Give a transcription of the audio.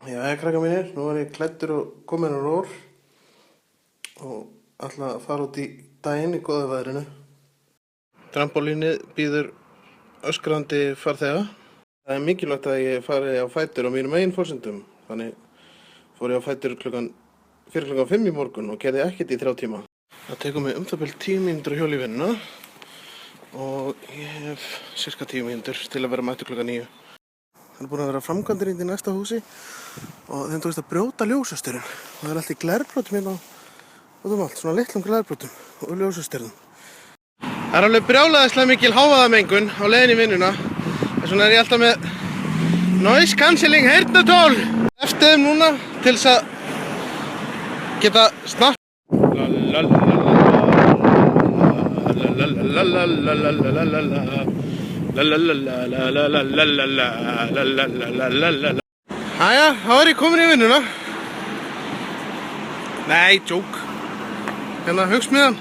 Jæja, krakkar mínir, nú er ég klæddur og kominn á rór og ætla að fara út í daginn í góða veðrinu. Trampolínið býður öskrandi farþega. Það er mikilvægt að ég fari á fætur á mínum eigin forsendum, þannig fór ég á fætur fyrir klukkan 5 í morgun og gerði ekkert í 3 tíma. Það tekur mig það bil 10 mínútur að hjóla í vinnuna og ég hef cirka 10 mínútur til að vera mættur klukkan 9. Það er búin að vera framkvæmdir í næsta húsi og þeim tókst að brjóta ljósastyrun. Það er allt í glerbrotum hérna út allt, svona litlum glerbrotum og ljósastyrun. Það er alveg brjálæðislega mikil hávaðamengun á leiðinni í vinnuna. Þess vegna er ég alltaf með noise cancelling heyrnartól eftir þeim núna til þess að geta snabbt. Jæja, þá er ég komin í vinnuna. Nei, djók. Hérna hugsmiðan.